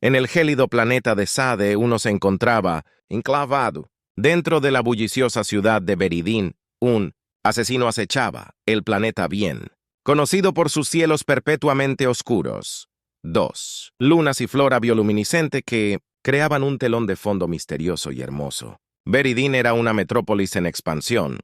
En el gélido planeta de Sade uno se encontraba enclavado. Dentro de la bulliciosa ciudad de Veridin, un asesino acechaba el planeta Bien, conocido por sus cielos perpetuamente oscuros. 2. Lunas y flora bioluminiscente que creaban un telón de fondo misterioso y hermoso. Veridin era una metrópolis en expansión,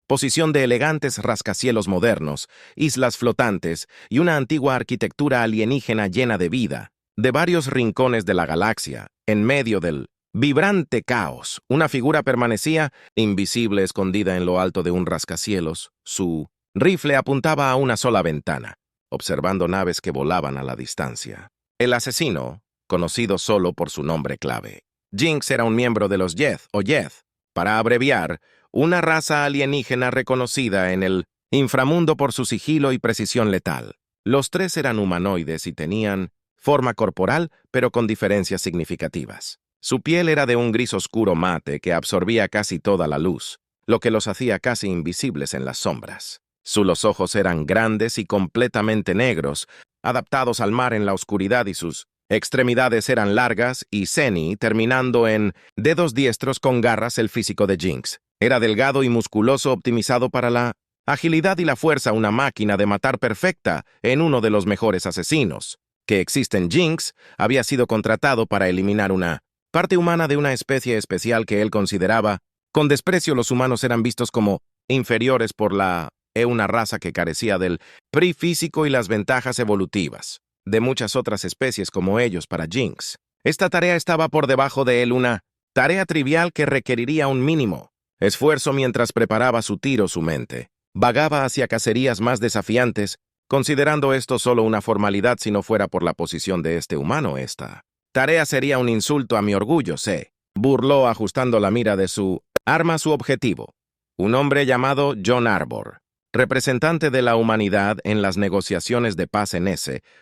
posición de elegantes rascacielos modernos, islas flotantes y una antigua arquitectura alienígena llena de vida. De varios rincones de la galaxia, en medio del vibrante caos, una figura permanecía invisible escondida en lo alto de un rascacielos. Su rifle apuntaba a una sola ventana, observando naves que volaban a la distancia. El asesino, conocido solo por su nombre clave. Jinx era un miembro de los Yeth, o Yeth, para abreviar, una raza alienígena reconocida en el inframundo por su sigilo y precisión letal. Los tres eran humanoides y tenían forma corporal, pero con diferencias significativas. Su piel era de un gris oscuro mate que absorbía casi toda la luz, lo que los hacía casi invisibles en las sombras. Los ojos eran grandes y completamente negros, adaptados al mar en la oscuridad, y sus extremidades eran largas y seni, terminando en dedos diestros con garras. El físico de Jinx era delgado y musculoso, optimizado para la agilidad y la fuerza, una máquina de matar perfecta en uno de los mejores asesinos que existen. Jinx había sido contratado para eliminar una parte humana de una especie especial que él consideraba con desprecio. Los humanos eran vistos como inferiores por una raza que carecía del PRI físico y las ventajas evolutivas de muchas otras especies como ellos. Para Jinx, esta tarea estaba por debajo de él, una tarea trivial que requeriría un mínimo esfuerzo. Mientras preparaba su tiro, su mente vagaba hacia cacerías más desafiantes, considerando esto solo una formalidad. Si no fuera por la posición de este humano, esta tarea sería un insulto a mi orgullo, se burló, ajustando la mira de su arma a su objetivo. Un hombre llamado John Arbor, representante de la humanidad en las negociaciones de paz en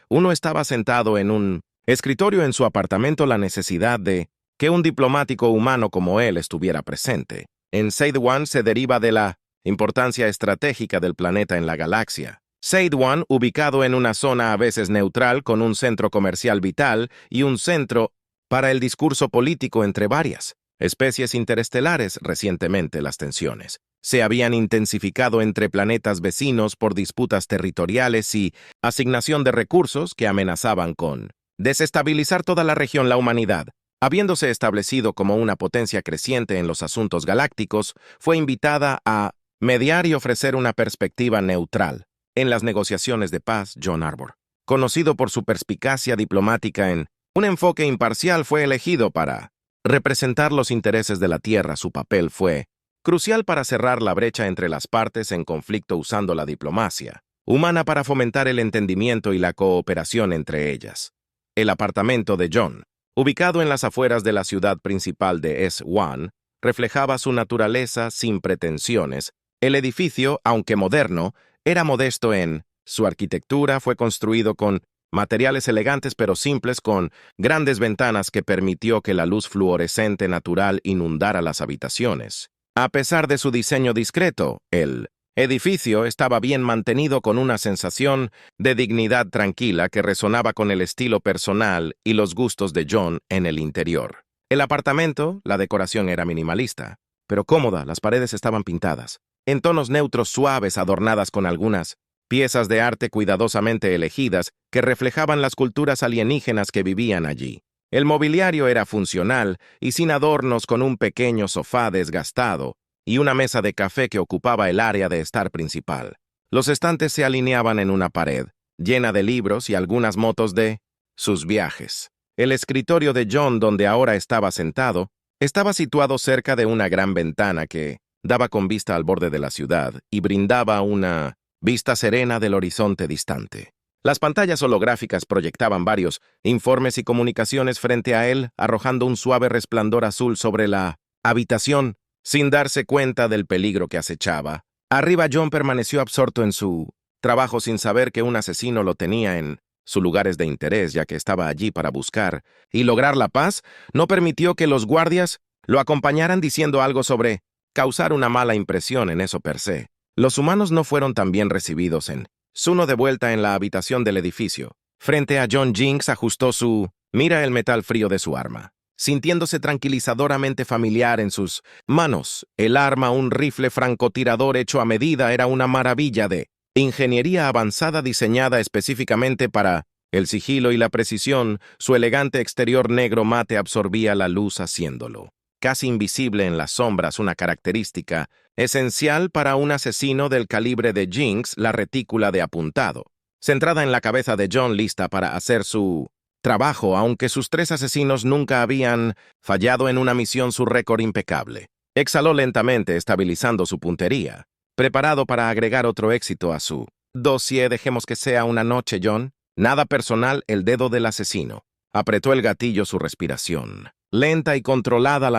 uno estaba sentado en un escritorio en su apartamento. La necesidad de que un diplomático humano como él estuviera presente en Sade One se deriva de la importancia estratégica del planeta en la galaxia. Sade One, ubicado en una zona a veces neutral, con un centro comercial vital y un centro para el discurso político entre varias especies interestelares. Recientemente las tensiones se habían intensificado entre planetas vecinos por disputas territoriales y asignación de recursos que amenazaban con desestabilizar toda la región. La humanidad, habiéndose establecido como una potencia creciente en los asuntos galácticos, fue invitada a mediar y ofrecer una perspectiva neutral en las negociaciones de paz. John Arbor, conocido por su perspicacia diplomática en un enfoque imparcial, fue elegido para representar los intereses de la Tierra. Su papel fue crucial para cerrar la brecha entre las partes en conflicto, usando la diplomacia humana para fomentar el entendimiento y la cooperación entre ellas. El apartamento de John, ubicado en las afueras de la ciudad principal de S1, reflejaba su naturaleza sin pretensiones. El edificio, aunque moderno, era modesto en su arquitectura. Fue construido con materiales elegantes pero simples, con grandes ventanas que permitió que la luz fluorescente natural inundara las habitaciones. A pesar de su diseño discreto, el edificio estaba bien mantenido, con una sensación de dignidad tranquila que resonaba con el estilo personal y los gustos de John en el interior. El apartamento, la decoración era minimalista, pero cómoda. Las paredes estaban pintadas en tonos neutros suaves, adornadas con algunas piezas de arte cuidadosamente elegidas que reflejaban las culturas alienígenas que vivían allí. El mobiliario era funcional y sin adornos, con un pequeño sofá desgastado y una mesa de café que ocupaba el área de estar principal. Los estantes se alineaban en una pared, llena de libros y algunas motos de sus viajes. El escritorio de John, donde ahora estaba sentado, estaba situado cerca de una gran ventana que daba con vista al borde de la ciudad y brindaba una vista serena del horizonte distante. Las pantallas holográficas proyectaban varios informes y comunicaciones frente a él, arrojando un suave resplandor azul sobre la habitación, sin darse cuenta del peligro que acechaba. Arriba, John permaneció absorto en su trabajo, sin saber que un asesino lo tenía en sus lugares de interés, ya que estaba allí para buscar y lograr la paz. No permitió que los guardias lo acompañaran diciendo algo sobre causar una mala impresión en eso per se. Los humanos no fueron tan bien recibidos en Suno. De vuelta en la habitación del edificio, frente a John, Jinx ajustó su Mira el metal frío de su arma. Sintiéndose tranquilizadoramente familiar en sus manos, el arma, un rifle francotirador hecho a medida, era una maravilla de ingeniería avanzada diseñada específicamente para el sigilo y la precisión. Su elegante exterior negro mate absorbía la luz haciéndolo casi invisible en las sombras, una característica esencial para un asesino del calibre de Jinx, la retícula de apuntado, centrada en la cabeza de John, lista para hacer su trabajo. Aunque sus 3 asesinos nunca habían fallado en una misión, su récord impecable. Exhaló lentamente, estabilizando su puntería, preparado para agregar otro éxito a su dossier. Dejemos que sea una noche, John. Nada personal. El dedo del asesino apretó el gatillo, su respiración lenta y controlada.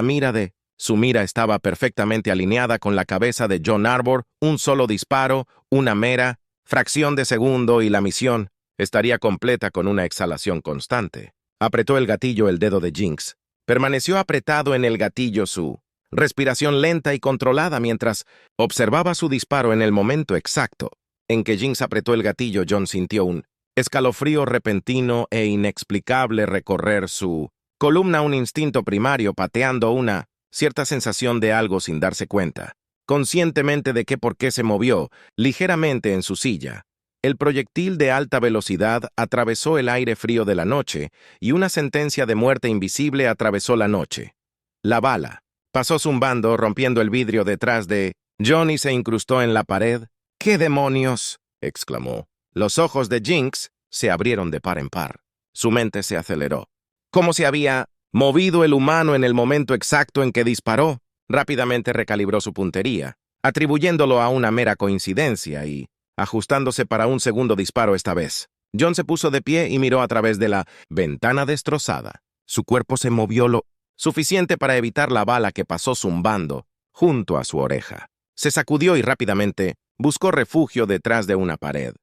Su mira estaba perfectamente alineada con la cabeza de John Arbor. Un solo disparo, una mera fracción de segundo y la misión estaría completa con una exhalación constante. Apretó el gatillo. El dedo de Jinx permaneció apretado en el gatillo, su respiración lenta y controlada mientras observaba su disparo. En el momento exacto en que Jinx apretó el gatillo, John sintió un escalofrío repentino e inexplicable recorrer su columna, un instinto primario pateando una cierta sensación de algo sin darse cuenta, conscientemente de por qué se movió ligeramente en su silla. El proyectil de alta velocidad atravesó el aire frío de la noche y una sentencia de muerte invisible atravesó la noche. La bala pasó zumbando, rompiendo el vidrio detrás de John y se incrustó en la pared. —¿Qué demonios? —exclamó. Los ojos de Jinx se abrieron de par en par. Su mente se aceleró. ¿Cómo se había movido el humano en el momento exacto en que disparó? Rápidamente recalibró su puntería, atribuyéndolo a una mera coincidencia y ajustándose para un segundo disparo esta vez. John se puso de pie y miró a través de la ventana destrozada. Su cuerpo se movió lo suficiente para evitar la bala que pasó zumbando junto a su oreja. Se sacudió y rápidamente buscó refugio detrás de una pared.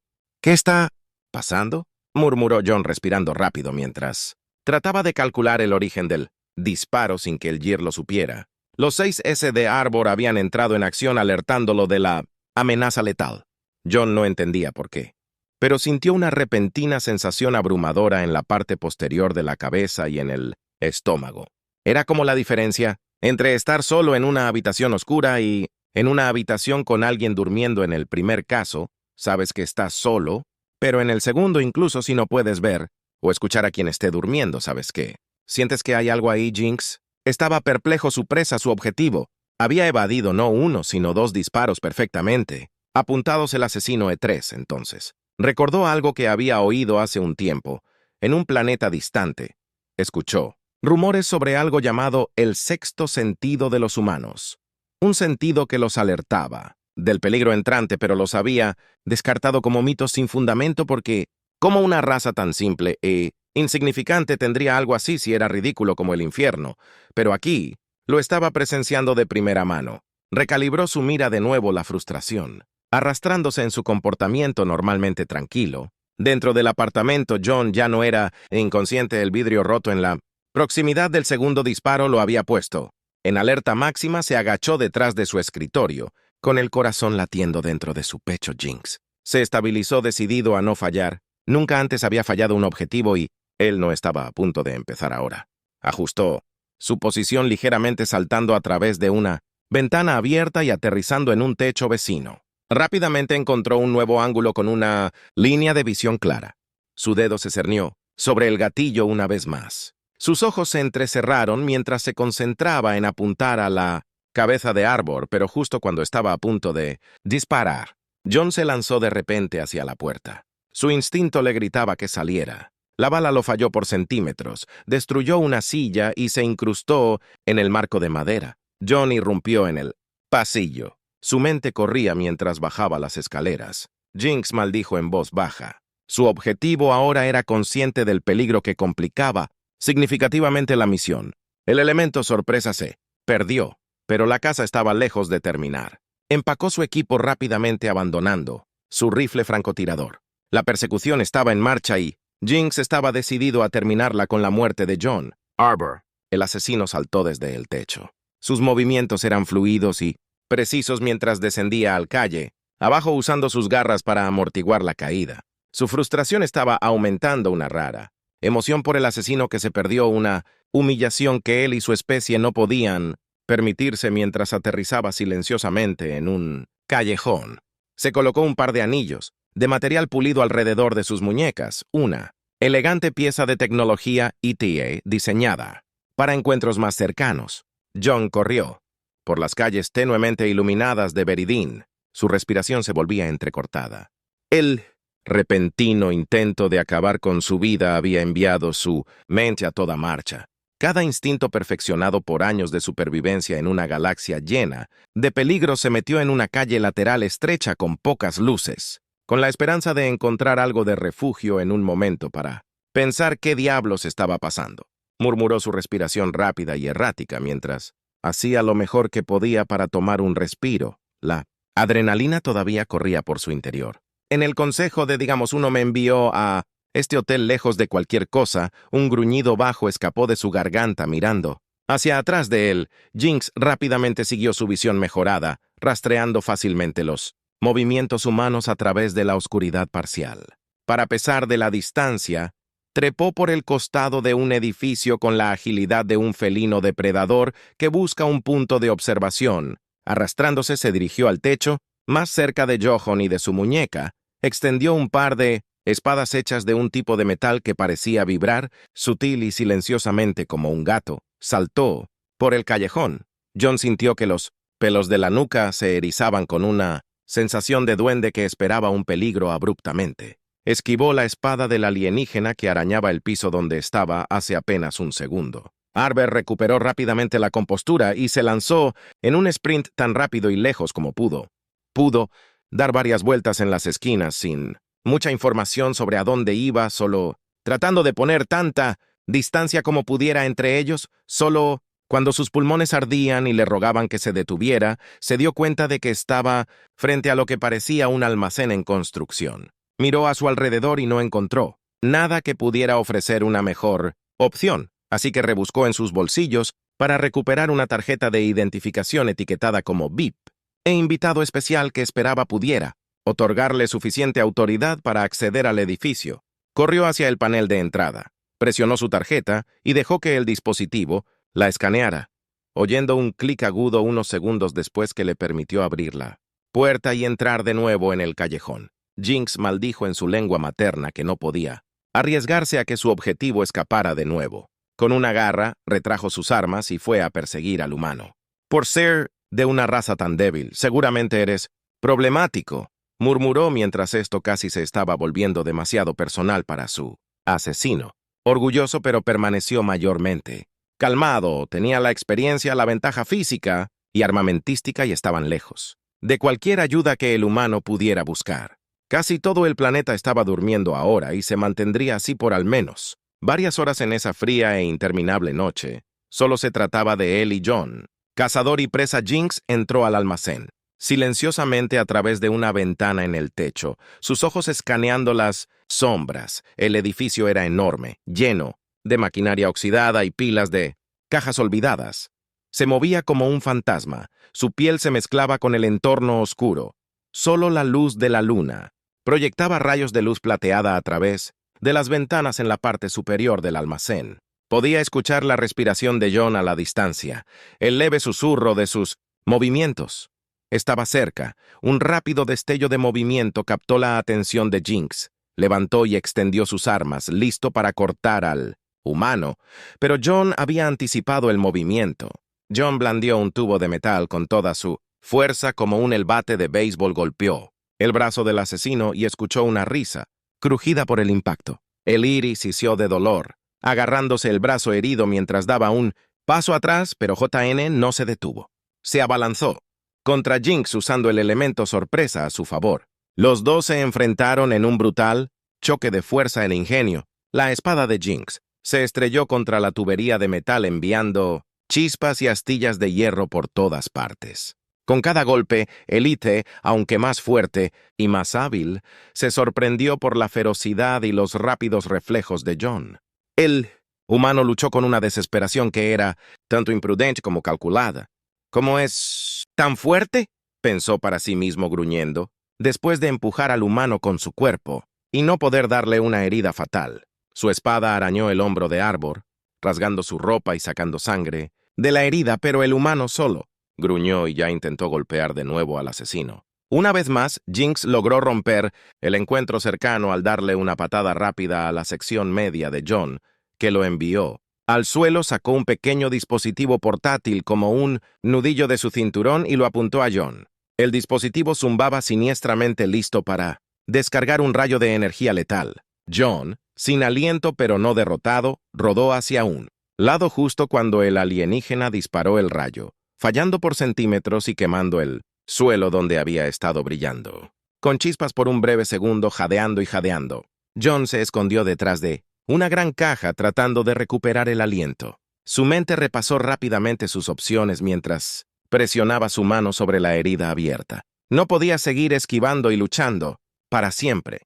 —¿Qué está pasando? —murmuró John, respirando rápido mientras trataba de calcular el origen del disparo sin que el Gear lo supiera. Los 6S de Arbor habían entrado en acción alertándolo de la amenaza letal. John no entendía por qué, pero sintió una repentina sensación abrumadora en la parte posterior de la cabeza y en el estómago. Era como la diferencia entre estar solo en una habitación oscura y en una habitación con alguien durmiendo. En el primer caso, sabes que estás solo, pero en el segundo, incluso si no puedes ver o escuchar a quien esté durmiendo, ¿sabes qué? ¿Sientes que hay algo ahí, Jinx? Estaba perplejo. Su presa, su objetivo, había evadido no 1, sino 2 disparos perfectamente apuntados. El asesino E3, entonces, recordó algo que había oído hace un tiempo, en un planeta distante. Escuchó rumores sobre algo llamado el sexto sentido de los humanos, un sentido que los alertaba del peligro entrante, pero los había descartado como mitos sin fundamento porque ¿cómo una raza tan simple e insignificante tendría algo así si era ridículo como el infierno? Pero aquí lo estaba presenciando de primera mano. Recalibró su mira de nuevo, la frustración arrastrándose en su comportamiento normalmente tranquilo. Dentro del apartamento, John ya no era inconsciente. El vidrio roto en la proximidad del segundo disparo lo había puesto en alerta máxima. Se agachó detrás de su escritorio, con el corazón latiendo dentro de su pecho. Jinx se estabilizó, decidido a no fallar. Nunca antes había fallado un objetivo y él no estaba a punto de empezar ahora. Ajustó su posición ligeramente, saltando a través de una ventana abierta y aterrizando en un techo vecino. Rápidamente encontró un nuevo ángulo con una línea de visión clara. Su dedo se cernió sobre el gatillo una vez más. Sus ojos se entrecerraron mientras se concentraba en apuntar a la cabeza de Arbor, pero justo cuando estaba a punto de disparar, John se lanzó de repente hacia la puerta. Su instinto le gritaba que saliera. La bala lo falló por centímetros, destruyó una silla y se incrustó en el marco de madera. John irrumpió en el pasillo. Su mente corría mientras bajaba las escaleras. Jinx maldijo en voz baja. Su objetivo ahora era consciente del peligro que complicaba significativamente la misión. El elemento sorpresa se perdió, pero la casa estaba lejos de terminar. Empacó su equipo rápidamente, abandonando su rifle francotirador. La persecución estaba en marcha y Jinx estaba decidido a terminarla con la muerte de John Arbor. El asesino saltó desde el techo. Sus movimientos eran fluidos y precisos mientras descendía al calle abajo, usando sus garras para amortiguar la caída. Su frustración estaba aumentando. Una rara emoción por el asesino que se perdió, una humillación que él y su especie no podían permitirse mientras aterrizaba silenciosamente en un callejón. Se colocó un par de anillos, de material pulido alrededor de sus muñecas, una elegante pieza de tecnología ETA diseñada para encuentros más cercanos. John corrió por las calles tenuemente iluminadas de Veridín. Su respiración se volvía entrecortada. El repentino intento de acabar con su vida había enviado su mente a toda marcha. Cada instinto perfeccionado por años de supervivencia en una galaxia llena de peligro se metió en una calle lateral estrecha con pocas luces, con la esperanza de encontrar algo de refugio en un momento para pensar qué diablos estaba pasando. Murmuró su respiración rápida y errática mientras hacía lo mejor que podía para tomar un respiro. La adrenalina todavía corría por su interior. En el consejo de, uno me envió a este hotel lejos de cualquier cosa, un gruñido bajo escapó de su garganta mirando hacia atrás de él. Jinx rápidamente siguió su visión mejorada, rastreando fácilmente los movimientos humanos a través de la oscuridad parcial. Para pesar de la distancia, trepó por el costado de un edificio con la agilidad de un felino depredador que busca un punto de observación. Arrastrándose se dirigió al techo, más cerca de Johan y de su muñeca, extendió un par de espadas hechas de un tipo de metal que parecía vibrar, sutil y silenciosamente como un gato. Saltó por el callejón. John sintió que los pelos de la nuca se erizaban con una sensación de duende que esperaba un peligro abruptamente. Esquivó la espada del alienígena que arañaba el piso donde estaba hace apenas un segundo. Arbor recuperó rápidamente la compostura y se lanzó en un sprint tan rápido y lejos como pudo. Pudo dar varias vueltas en las esquinas sin mucha información sobre a dónde iba, solo tratando de poner tanta distancia como pudiera entre ellos. Solo cuando sus pulmones ardían y le rogaban que se detuviera, se dio cuenta de que estaba frente a lo que parecía un almacén en construcción. Miró a su alrededor y no encontró nada que pudiera ofrecer una mejor opción, así que rebuscó en sus bolsillos para recuperar una tarjeta de identificación etiquetada como VIP, e invitado especial que esperaba pudiera otorgarle suficiente autoridad para acceder al edificio. Corrió hacia el panel de entrada, presionó su tarjeta y dejó que el dispositivo la escaneara, oyendo un clic agudo unos segundos después que le permitió abrir la puerta y entrar de nuevo en el callejón. Jinx maldijo en su lengua materna que no podía arriesgarse a que su objetivo escapara de nuevo. Con una garra, retrajo sus armas y fue a perseguir al humano. Por ser de una raza tan débil, seguramente eres problemático, murmuró mientras esto casi se estaba volviendo demasiado personal para su asesino. Orgulloso, pero permaneció mayormente calmado. Tenía la experiencia, la ventaja física y armamentística y estaban lejos de cualquier ayuda que el humano pudiera buscar. Casi todo el planeta estaba durmiendo ahora y se mantendría así por al menos varias horas en esa fría e interminable noche. Solo se trataba de él y John. Cazador y presa Jinx entró al almacén, silenciosamente a través de una ventana en el techo, sus ojos escaneando las sombras. El edificio era enorme, lleno de maquinaria oxidada y pilas de cajas olvidadas. Se movía como un fantasma, su piel se mezclaba con el entorno oscuro. Solo la luz de la luna proyectaba rayos de luz plateada a través de las ventanas en la parte superior del almacén. Podía escuchar la respiración de John a la distancia, el leve susurro de sus movimientos. Estaba cerca. Un rápido destello de movimiento captó la atención de Jinx. Levantó y extendió sus armas, listo para cortar al humano, pero John había anticipado el movimiento. John blandió un tubo de metal con toda su fuerza como el bate de béisbol golpeó el brazo del asesino y escuchó una risa, crujida por el impacto. El iris hició de dolor, agarrándose el brazo herido mientras daba un paso atrás, pero JN no se detuvo. Se abalanzó contra Jinx usando el elemento sorpresa a su favor. Los dos se enfrentaron en un brutal choque de fuerza e ingenio. La espada de Jinx se estrelló contra la tubería de metal enviando chispas y astillas de hierro por todas partes. Con cada golpe, Elite, aunque más fuerte y más hábil, se sorprendió por la ferocidad y los rápidos reflejos de John. El humano luchó con una desesperación que era tanto imprudente como calculada. ¿Cómo es tan fuerte?, pensó para sí mismo gruñendo, después de empujar al humano con su cuerpo y no poder darle una herida fatal. Su espada arañó el hombro de Arbor, rasgando su ropa y sacando sangre de la herida, pero el humano solo gruñó y ya intentó golpear de nuevo al asesino. Una vez más, Jinx logró romper el encuentro cercano al darle una patada rápida a la sección media de John, que lo envió. Al suelo sacó un pequeño dispositivo portátil como un nudillo de su cinturón y lo apuntó a John. El dispositivo zumbaba siniestramente listo para descargar un rayo de energía letal. John, sin aliento pero no derrotado, rodó hacia un lado justo cuando el alienígena disparó el rayo, fallando por centímetros y quemando el suelo donde había estado brillando. Con chispas por un breve segundo, jadeando y jadeando, John se escondió detrás de una gran caja tratando de recuperar el aliento. Su mente repasó rápidamente sus opciones mientras presionaba su mano sobre la herida abierta. No podía seguir esquivando y luchando para siempre,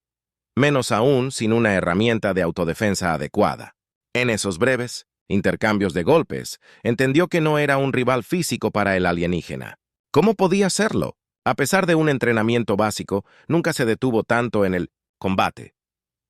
menos aún sin una herramienta de autodefensa adecuada. En esos breves intercambios de golpes, entendió que no era un rival físico para el alienígena. ¿Cómo podía serlo? A pesar de un entrenamiento básico, nunca se detuvo tanto en el combate.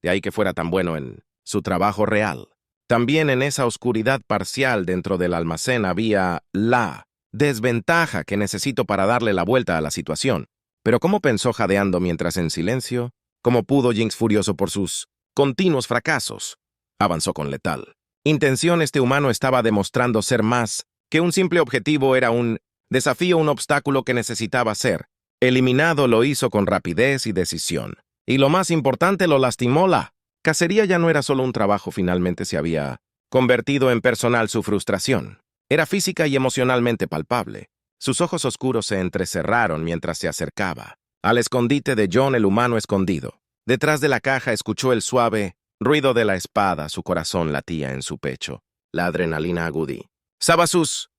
De ahí que fuera tan bueno en su trabajo real. También en esa oscuridad parcial dentro del almacén había la desventaja que necesito para darle la vuelta a la situación. Pero ¿cómo pensó jadeando mientras en silencio? ¿Cómo pudo Jinx furioso por sus continuos fracasos? Avanzó con letal intención. Este humano estaba demostrando ser más que un simple objetivo, era un desafío, un obstáculo que necesitaba ser eliminado. Lo hizo con rapidez y decisión. Y lo más importante, lo lastimó. La cacería ya no era solo un trabajo, finalmente se había convertido en personal. Su frustración era física y emocionalmente palpable. Sus ojos oscuros se entrecerraron mientras se acercaba al escondite de John, el humano escondido. Detrás de la caja escuchó el suave ruido de la espada. Su corazón latía en su pecho. La adrenalina agudí. Sabasus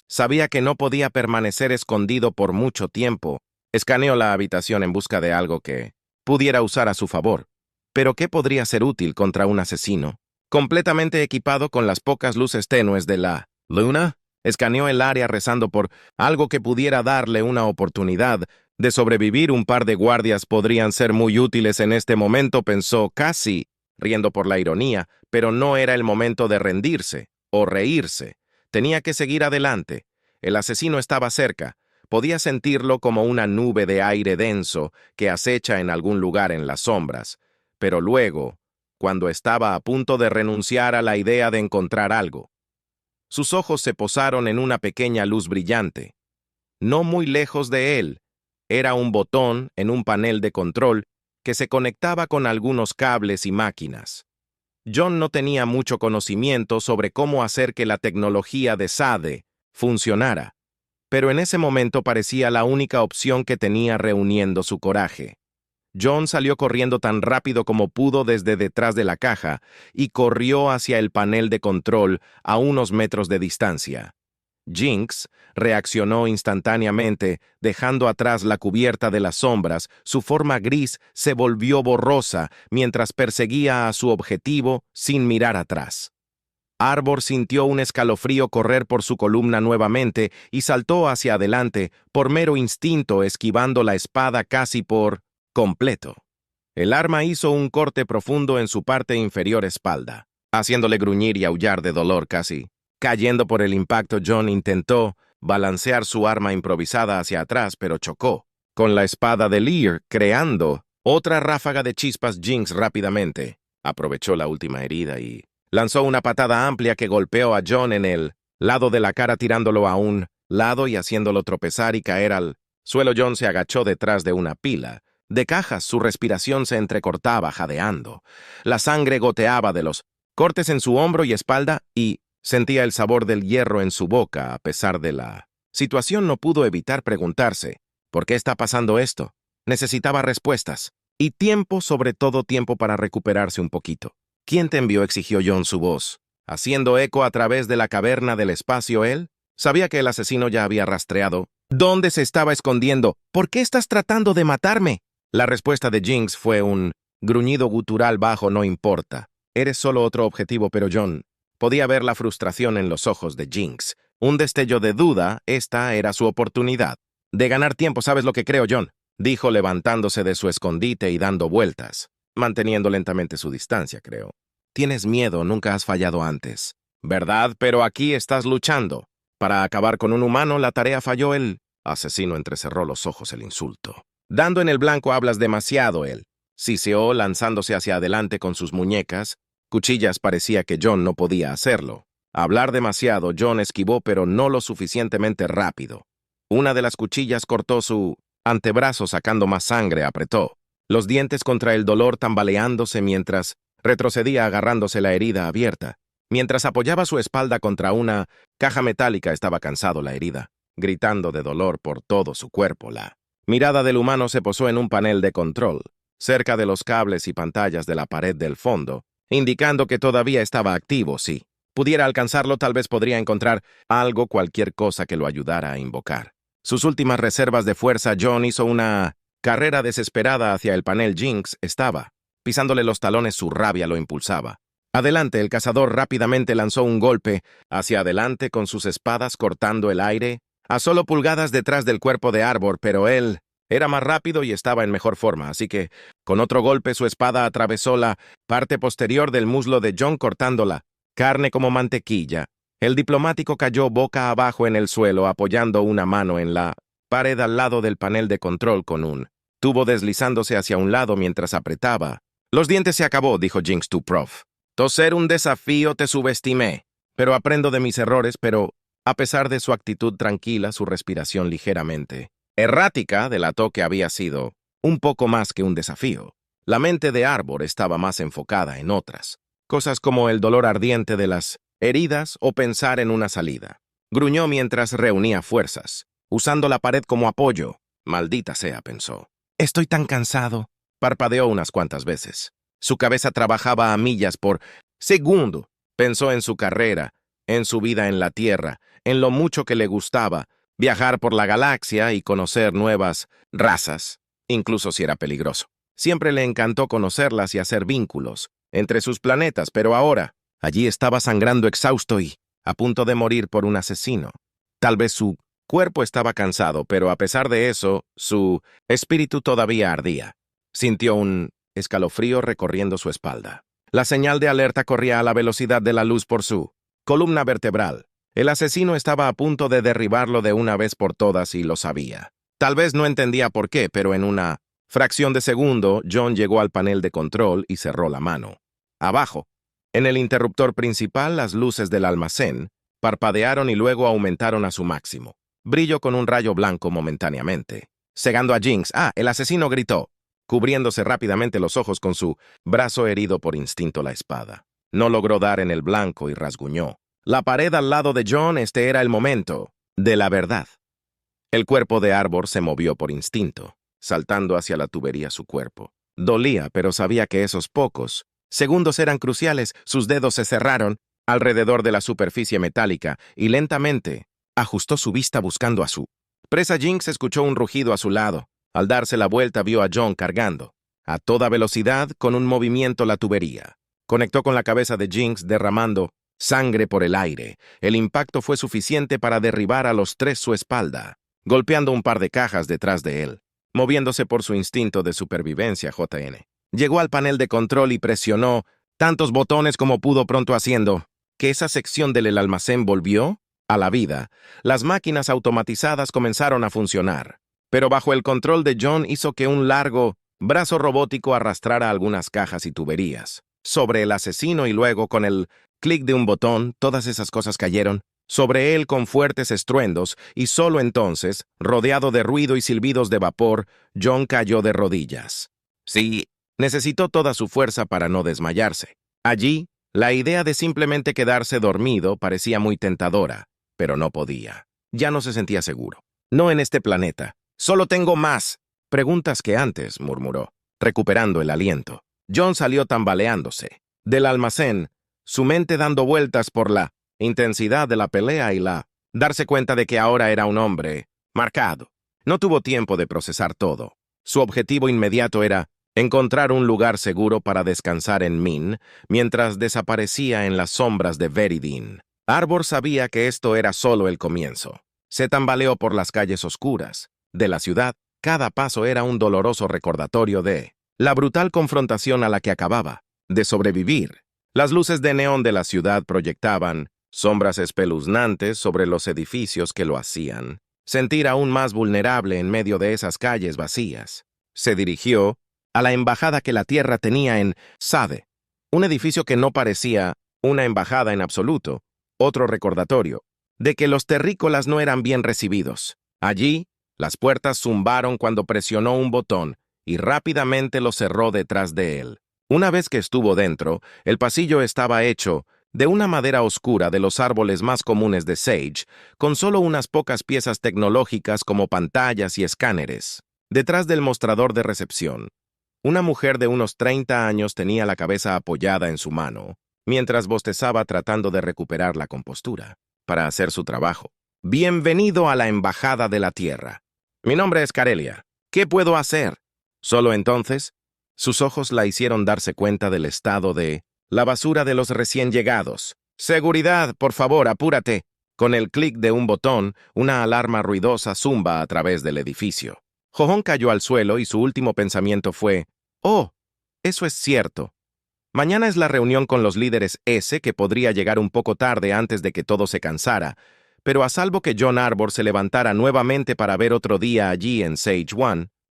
sabía que no podía permanecer escondido por mucho tiempo. Escaneó la habitación en busca de algo que pudiera usar a su favor. Pero ¿qué podría ser útil contra un asesino? Completamente equipado con las pocas luces tenues de la luna, escaneó el área rezando por algo que pudiera darle una oportunidad de sobrevivir. Un par de guardias podrían ser muy útiles en este momento, pensó, casi riendo por la ironía, pero no era el momento de rendirse o reírse. Tenía que seguir adelante. El asesino estaba cerca. Podía sentirlo como una nube de aire denso que acecha en algún lugar en las sombras. Pero luego, cuando estaba a punto de renunciar a la idea de encontrar algo, sus ojos se posaron en una pequeña luz brillante. No muy lejos de él, era un botón en un panel de control que se conectaba con algunos cables y máquinas. John no tenía mucho conocimiento sobre cómo hacer que la tecnología de SADE funcionara, pero en ese momento parecía la única opción que tenía, reuniendo su coraje. John salió corriendo tan rápido como pudo desde detrás de la caja y corrió hacia el panel de control a unos metros de distancia. Jinx reaccionó instantáneamente, dejando atrás la cubierta de las sombras. Su forma gris se volvió borrosa mientras perseguía a su objetivo sin mirar atrás. Arbor sintió un escalofrío correr por su columna nuevamente y saltó hacia adelante por mero instinto, esquivando la espada casi por completo. El arma hizo un corte profundo en su parte inferior espalda, haciéndole gruñir y aullar de dolor. Casi cayendo por el impacto, John intentó balancear su arma improvisada hacia atrás, pero chocó con la espada de Lear, creando otra ráfaga de chispas. Jinx rápidamente aprovechó la última herida y lanzó una patada amplia que golpeó a John en el lado de la cara, tirándolo a un lado y haciéndolo tropezar y caer al suelo. John se agachó detrás de una pila de cajas. Su respiración se entrecortaba, jadeando. La sangre goteaba de los cortes en su hombro y espalda y sentía el sabor del hierro en su boca. A pesar de la situación, no pudo evitar preguntarse, ¿por qué está pasando esto? Necesitaba respuestas. Y tiempo, sobre todo tiempo para recuperarse un poquito. ¿Quién te envió?, exigió John, su voz haciendo eco a través de la caverna del espacio. Él sabía que el asesino ya había rastreado dónde se estaba escondiendo. ¿Por qué estás tratando de matarme? La respuesta de Jinx fue un gruñido gutural bajo. No importa. Eres solo otro objetivo. Pero John podía ver la frustración en los ojos de Jinx. Un destello de duda. Esta era su oportunidad de ganar tiempo. ¿Sabes lo que creo, John?, dijo levantándose de su escondite y dando vueltas, manteniendo lentamente su distancia. Creo Tienes miedo, nunca has fallado antes. ¿Verdad? Pero aquí estás luchando. Para acabar con un humano, la tarea falló. El asesino entrecerró los ojos el insulto. Dando en el blanco hablas demasiado, él. Siseó lanzándose hacia adelante con sus muñecas. Cuchillas parecía que John no podía hacerlo. Hablar demasiado, John esquivó pero no lo suficientemente rápido. Una de las cuchillas cortó su antebrazo sacando más sangre, apretó. Los dientes contra el dolor tambaleándose mientras retrocedía agarrándose la herida abierta. Mientras apoyaba su espalda contra una caja metálica estaba cansado la herida, gritando de dolor por todo su cuerpo. La mirada del humano se posó en un panel de control, cerca de los cables y pantallas de la pared del fondo, indicando que todavía estaba activo. Si pudiera alcanzarlo, tal vez podría encontrar algo, cualquier cosa que lo ayudara a invocar. Sus últimas reservas de fuerza, John hizo una carrera desesperada hacia el panel. Jinx estaba pisándole los talones, su rabia lo impulsaba. Adelante, el cazador rápidamente lanzó un golpe hacia adelante con sus espadas cortando el aire, a solo pulgadas detrás del cuerpo de Arbor, pero él era más rápido y estaba en mejor forma, así que, con otro golpe, su espada atravesó la parte posterior del muslo de John cortándola, carne como mantequilla. El diplomático cayó boca abajo en el suelo, apoyando una mano en la pared al lado del panel de control con un tubo deslizándose hacia un lado mientras apretaba. Los dientes se acabó, dijo Jinx to Prof. Toser un desafío, te subestimé, pero aprendo de mis errores, pero, a pesar de su actitud tranquila, su respiración ligeramente errática delató que había sido un poco más que un desafío. La mente de Arbor estaba más enfocada en otras cosas como el dolor ardiente de las heridas o pensar en una salida. Gruñó mientras reunía fuerzas, usando la pared como apoyo. Maldita sea, pensó. Estoy tan cansado. Parpadeó unas cuantas veces. Su cabeza trabajaba a millas por segundo. Pensó en su carrera, en su vida en la Tierra, en lo mucho que le gustaba viajar por la galaxia y conocer nuevas razas, incluso si era peligroso. Siempre le encantó conocerlas y hacer vínculos entre sus planetas, pero ahora, allí estaba sangrando exhausto y a punto de morir por un asesino. Tal vez su cuerpo estaba cansado, pero a pesar de eso, su espíritu todavía ardía. Sintió un escalofrío recorriendo su espalda. La señal de alerta corría a la velocidad de la luz por su columna vertebral. El asesino estaba a punto de derribarlo de una vez por todas y lo sabía. Tal vez no entendía por qué, pero en una fracción de segundo, John llegó al panel de control y cerró la mano. Abajo, en el interruptor principal, las luces del almacén parpadearon y luego aumentaron a su máximo. Brilló con un rayo blanco momentáneamente, cegando a Jinx. El asesino gritó, cubriéndose rápidamente los ojos con su brazo herido por instinto la espada. No logró dar en el blanco y rasguñó. La pared al lado de John, este era el momento de la verdad. El cuerpo de Arbor se movió por instinto, saltando hacia la tubería su cuerpo. Dolía, pero sabía que esos pocos segundos eran cruciales. Sus dedos se cerraron alrededor de la superficie metálica y lentamente ajustó su vista buscando a su presa. Jinx escuchó un rugido a su lado. Al darse la vuelta vio a John cargando a toda velocidad con un movimiento la tubería. Conectó con la cabeza de Jinx derramando sangre por el aire. El impacto fue suficiente para derribar a los tres su espalda, golpeando un par de cajas detrás de él. Moviéndose por su instinto de supervivencia, JN llegó al panel de control y presionó tantos botones como pudo, pronto haciendo que esa sección del almacén volvió a la vida. Las máquinas automatizadas comenzaron a funcionar, pero bajo el control de John hizo que un largo brazo robótico arrastrara algunas cajas y tuberías sobre el asesino y luego, con el clic de un botón, todas esas cosas cayeron sobre él con fuertes estruendos y solo entonces, rodeado de ruido y silbidos de vapor, John cayó de rodillas. Sí, necesitó toda su fuerza para no desmayarse. Allí, la idea de simplemente quedarse dormido parecía muy tentadora, pero no podía. Ya no se sentía seguro. No en este planeta. Solo tengo más preguntas que antes, murmuró, recuperando el aliento. John salió tambaleándose del almacén, su mente dando vueltas por la intensidad de la pelea y la darse cuenta de que ahora era un hombre marcado. No tuvo tiempo de procesar todo. Su objetivo inmediato era encontrar un lugar seguro para descansar en Min mientras desaparecía en las sombras de Veridin. Arbor sabía que esto era solo el comienzo. Se tambaleó por las calles oscuras de la ciudad. Cada paso era un doloroso recordatorio de la brutal confrontación a la que acababa de sobrevivir. Las luces de neón de la ciudad proyectaban sombras espeluznantes sobre los edificios que lo hacían sentir aún más vulnerable en medio de esas calles vacías. Se dirigió a la embajada que la Tierra tenía en Sade, un edificio que no parecía una embajada en absoluto, otro recordatorio de que los terrícolas no eran bien recibidos. Allí, las puertas zumbaron cuando presionó un botón y rápidamente lo cerró detrás de él. Una vez que estuvo dentro, el pasillo estaba hecho de una madera oscura de los árboles más comunes de Sage, con solo unas pocas piezas tecnológicas como pantallas y escáneres. Detrás del mostrador de recepción, una mujer de unos 30 años tenía la cabeza apoyada en su mano, mientras bostezaba tratando de recuperar la compostura para hacer su trabajo. Bienvenido a la Embajada de la Tierra. Mi nombre es Carelia. ¿Qué puedo hacer? Solo entonces, sus ojos la hicieron darse cuenta del estado de la basura de los recién llegados. Seguridad, por favor, apúrate. Con el clic de un botón, una alarma ruidosa zumba a través del edificio. John cayó al suelo y su último pensamiento fue, «Oh, eso es cierto. Mañana es la reunión con los líderes S que podría llegar un poco tarde antes de que todo se cansara, pero a salvo que John Arbor se levantara nuevamente para ver otro día allí en Sage One,